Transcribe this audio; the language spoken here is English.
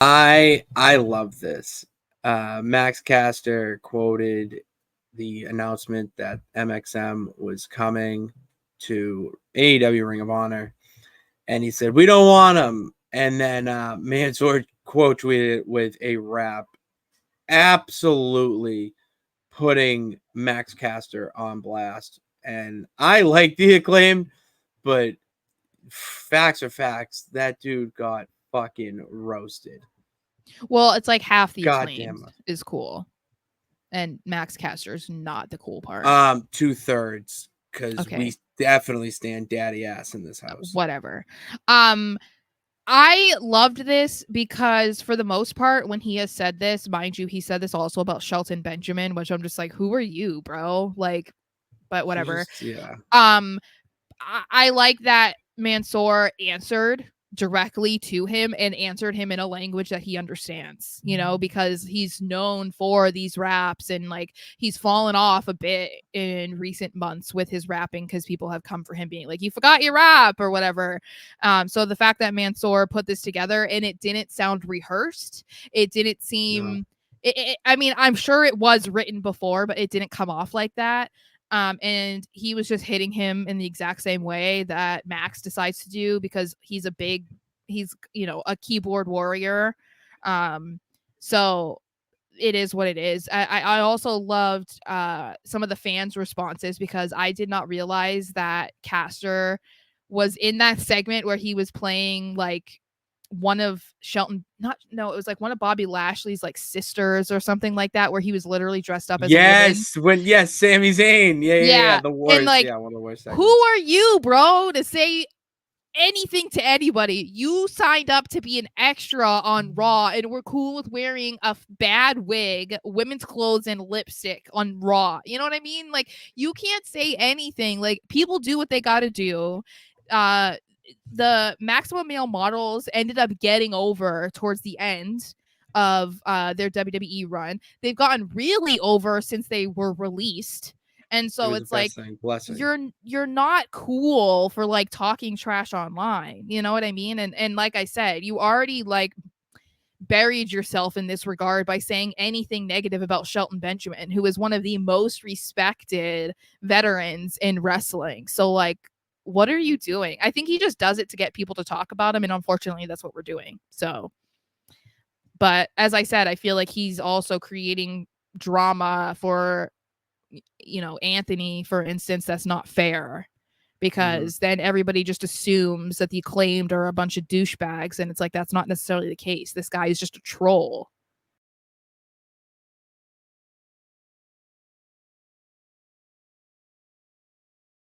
I love this. Max Caster quoted the announcement that MXM was coming to AEW Ring of Honor, and he said, "We don't want him." And then Mansoor quote tweeted with a rap, absolutely putting Max Caster on blast. And I like the Acclaim, but facts are facts. That dude got fucking roasted. Well, it's like half the Goddamn. Acclaimed is cool, and Max Caster's not the cool part. 2/3, because we definitely stand daddy ass in this house. Whatever. I loved this because for the most part, when he has said this, mind you, he said this also about Shelton Benjamin, which I'm just like, who are you, bro? Like, but whatever. Yeah. I like that Mansoor answered directly to him and answered him in a language that he understands, you know, because he's known for these raps and like he's fallen off a bit in recent months with his rapping because people have come for him being like, you forgot your rap or whatever. So the fact that Mansoor put this together and it didn't sound rehearsed, it didn't seem I mean, I'm sure it was written before, but it didn't come off like that. And he was just hitting him in the exact same way that Max decides to do because he's you know, a keyboard warrior. So it is what it is. I also loved some of the fans' responses because I did not realize that Caster was in that segment where he was playing like one of Shelton, it was like one of Bobby Lashley's like sisters or something like that, where he was literally dressed up as a woman. Sami Zayn. Yeah. The worst. And like, one of the worst segments. Who are you, bro, to say anything to anybody? You signed up to be an extra on Raw and we're cool with wearing a bad wig, women's clothes, and lipstick on Raw. You know what I mean? Like, you can't say anything. Like, people do what they gotta do. The Maximum Male Models ended up getting over towards the end of their WWE run. They've gotten really over since they were released. And so it's like you're not cool for like talking trash online. You know what I mean? And like I said, you already like buried yourself in this regard by saying anything negative about Shelton Benjamin, who is one of the most respected veterans in wrestling. So like, what are you doing? I think he just does it to get people to talk about him, and unfortunately that's what we're doing. So, but as I said, I feel like he's also creating drama for, you know, Anthony, for instance. That's not fair, because then everybody just assumes that the Acclaimed are a bunch of douchebags, and it's like, that's not necessarily the case. This guy is just a troll.